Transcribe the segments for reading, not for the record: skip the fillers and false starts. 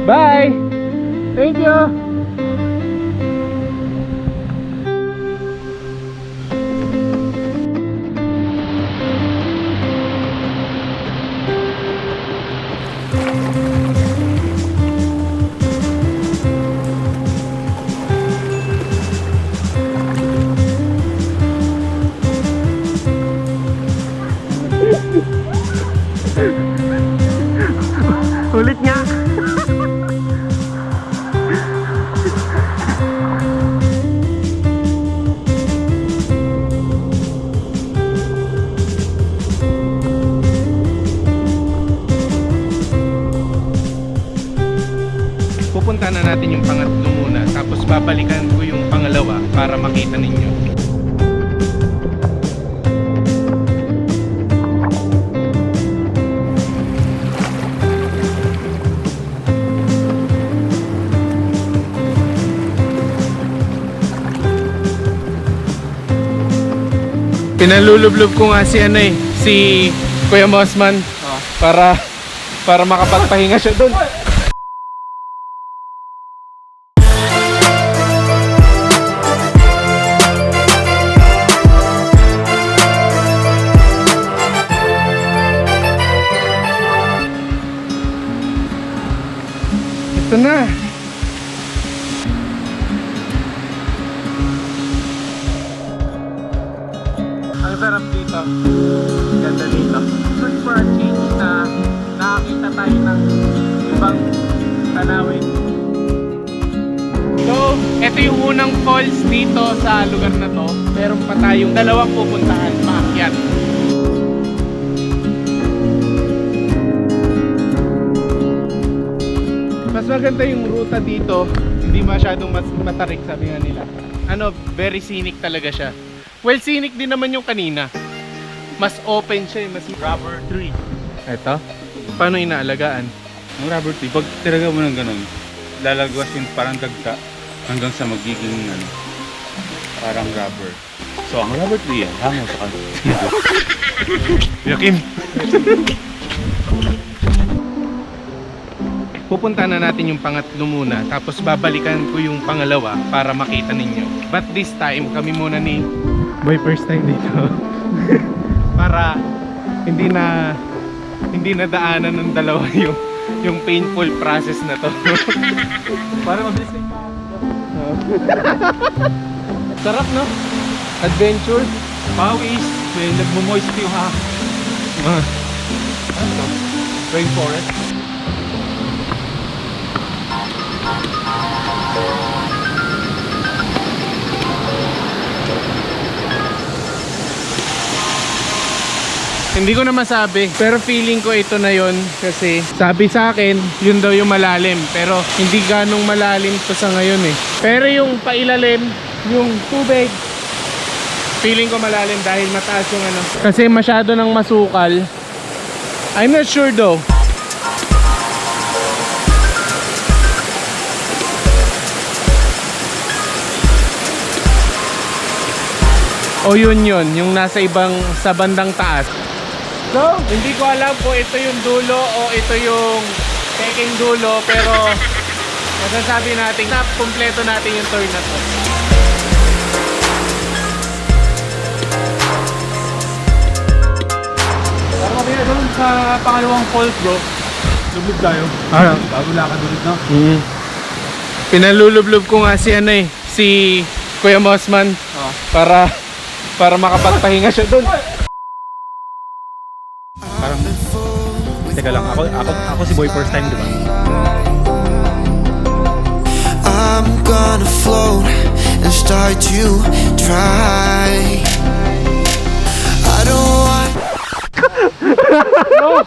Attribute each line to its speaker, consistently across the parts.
Speaker 1: Bye! Thank you! Ulit nga. Pupunta na natin yung pangatlo muna, tapos babalikan ko yung pangalawa para makita ninyo. Pinalulublob ko nga si Kuya Mossman para makapagpahinga siya doon. Ito na. Ang sarap dito. Ganda dito. Good for a change na nakakita tayo ng ibang tanawin. So, ito yung unang falls dito sa lugar na to. Meron pa tayong dalawang pupuntahan, maakyat. Mas maganda yung ruta dito. Hindi masyadong matarik, sabi nga nila. Very scenic talaga siya. Well, scenic din naman yung kanina. Mas open siya, mas
Speaker 2: Rubber tree.
Speaker 1: Eto? Paano inaalagaan?
Speaker 2: Ang rubber tree, pag tiraga mo ng ganun, lalagwas yung parang dagta hanggang sa magiging parang rubber. So ang rubber tree yan, hango sa kanila.
Speaker 1: Yakin! Pupunta na natin yung pangatlo muna, tapos babalikan ko yung pangalawa para makita ninyo. But this time, kami muna ni Boy Perstaym dito. Para hindi na daanan ng dalawa yung painful process na to.
Speaker 2: Para mabilis kayo
Speaker 1: Sarap, no? Adventure.
Speaker 2: pawis, may nagmo-moist yung rainforest.
Speaker 1: Hindi ko na masabi, pero feeling ko ito na yon kasi sabi sa akin, yun daw yung malalim. Pero hindi ganong malalim to sa ngayon eh. Pero yung pailalim, yung tubig, feeling ko malalim dahil mataas yung kasi masyado ng masukal. I'm not sure though. O yun, yung nasa sa bandang taas. So, hindi ko alam kung ito yung dulo o ito yung peking dulo, pero masasabi natin na kumpleto natin yung tour na to.
Speaker 2: Para kami na doon sa pangalawang falls, bro. Lublog tayo. Bago lakad ulit, no?
Speaker 1: Pinalulublob ko nga si Kuya Mossman para makapagpahinga siya doon.
Speaker 2: Parang, teka lang, ako si Boy Perstaym, di ba?
Speaker 3: I'm gonna float and start to dry. I don't want.
Speaker 1: No!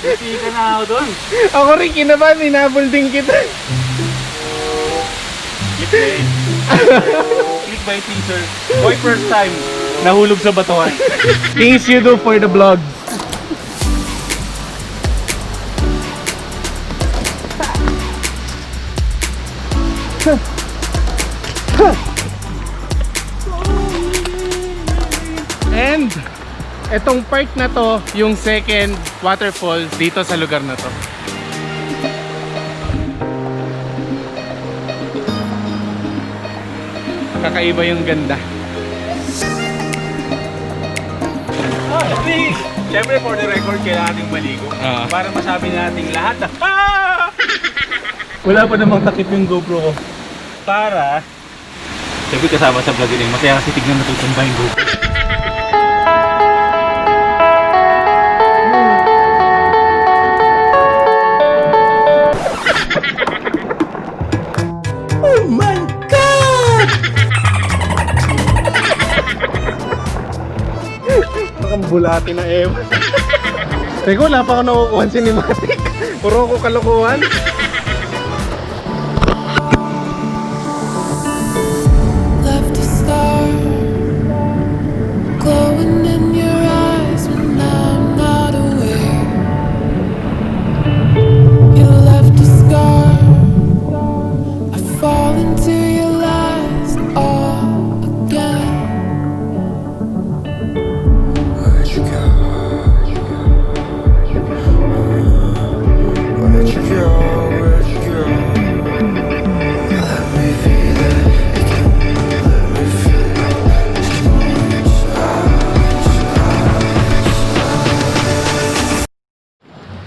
Speaker 2: Hindi ka na ako doon.
Speaker 1: Ako rin kinabahan, hinabol din kita.
Speaker 2: Click by teaser. Boy Perstaym, nahulog sa Batuhan.
Speaker 1: Things you do for the vlogs. And Etong part na to, yung second waterfall dito sa lugar na to. Kakaiba yung ganda.
Speaker 2: Siyempre for the record, kailangan nating maligo. Para masabi natin lahat na wala pa namang takip yung GoPro ko. Para siyempre kasama sa vlog din, masaya kasi tignan natutumba yung GoPro.
Speaker 3: Oh my God!
Speaker 1: Parang bulati na ewan. Teka, wala pa ako nakukuha cinematic. Puro ako kalokohan.
Speaker 3: Left a star glowing in your eyes when I'm not aware. You left a scar. I fall into your lies all again. Where'd you go? Where'd you go? Where'd you go? Let me feel it again. Let me feel it.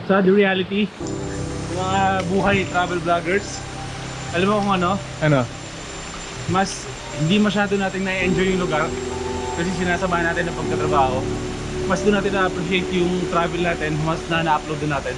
Speaker 2: Sa The Reality, mga buhay travel vloggers, alam mo kung ano?
Speaker 1: Ano?
Speaker 2: Mas hindi masyado natin na-enjoy yung lugar kasi sinasamahan natin ng pagtatrabaho. Mas doon natin na-appreciate yung travel natin, mas na-upload din natin.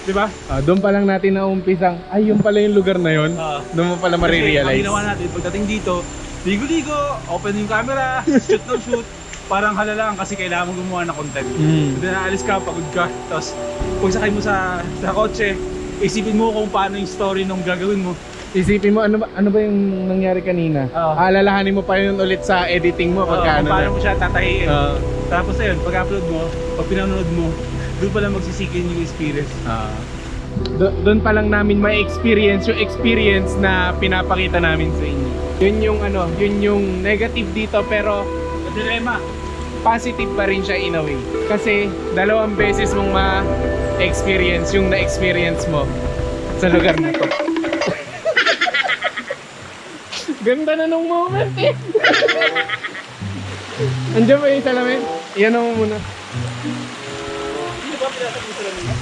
Speaker 2: Diba?
Speaker 1: Doon pa lang natin naumpisang, ay yun pala yung lugar na yun. Doon mo pala
Speaker 2: Kasi ang
Speaker 1: marirealize.
Speaker 2: ginawa natin, pagdating dito, ligo-ligo, open yung camera, shoot ng shoot. Parang halalang kasi kailangan mo gumawa ng content. Hindi naalis ka, pagod ka. Tapos pagsakay mo sa kotse, isipin mo kung paano yung story nung gagawin mo.
Speaker 1: Isipin mo, ano ba yung nangyari kanina? Alalahanin mo pa yun ulit sa editing mo pagka
Speaker 2: Kung paano mo siya tatahiin. Tapos ayun, pag-upload mo, pag pinanood mo, doon pala magsisikin yung experience.
Speaker 1: Doon pa lang namin may experience yung experience na pinapakita namin sa inyo. Yun yung ano, yun yung negative dito pero
Speaker 2: Dilemma.
Speaker 1: positive pa rin siya in a way. Kasi dalawang beses mong ma-experience yung na-experience mo sa lugar na to. Ganda na nung moment eh. Andiyan ba yung salamin? Iyan mo muna.
Speaker 2: Hindi ba pinasok mo sa lamin mo?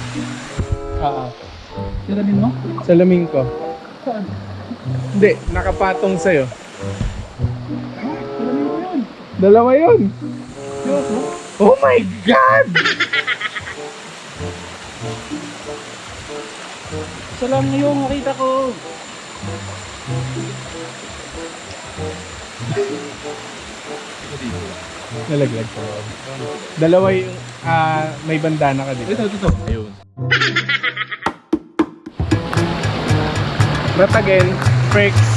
Speaker 1: Salamin mo? Salamin ko.
Speaker 2: Saan?
Speaker 1: Hindi, nakapatong sa'yo.
Speaker 2: Salamin ko yun.
Speaker 1: Dalawa yun.
Speaker 2: Seryoso?
Speaker 1: Oh my God!
Speaker 2: Salamin yung nakita ko.
Speaker 1: Nalaglag ko. Dalawa yung may bandana ka dito.
Speaker 2: Ito. Ayun.
Speaker 1: But again, perks.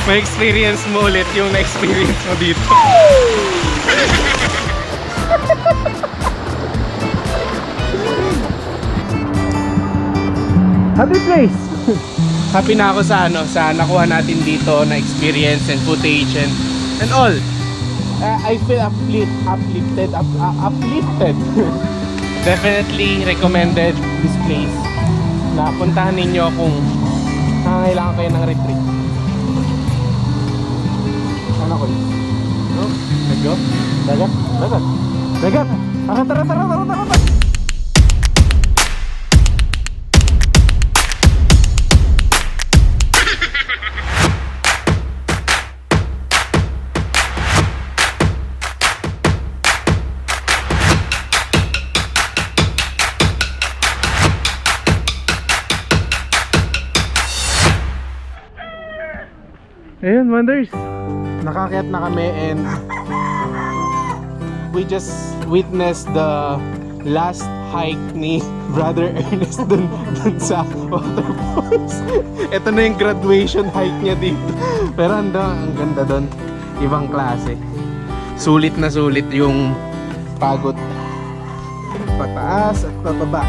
Speaker 1: May experience mo ulit yung na-experience mo dito. Happy place! Happy na ako sa sa nakuha natin dito na experience and footage and all. I feel uplifted. Definitely recommended this place. Na puntahan ninyo kung nangangailangan kayo ng retreat. Ano ko yun? Let's go. Dagat. Tara. Ayun, wonders. Nakakyat na kami and we just witnessed the last hike ni Brother Ernest dun sa waterfalls. Ito na yung graduation hike niya dito. Pero ang ganda dun. Ibang klase. Sulit na sulit yung pagod. Pataas at pababa.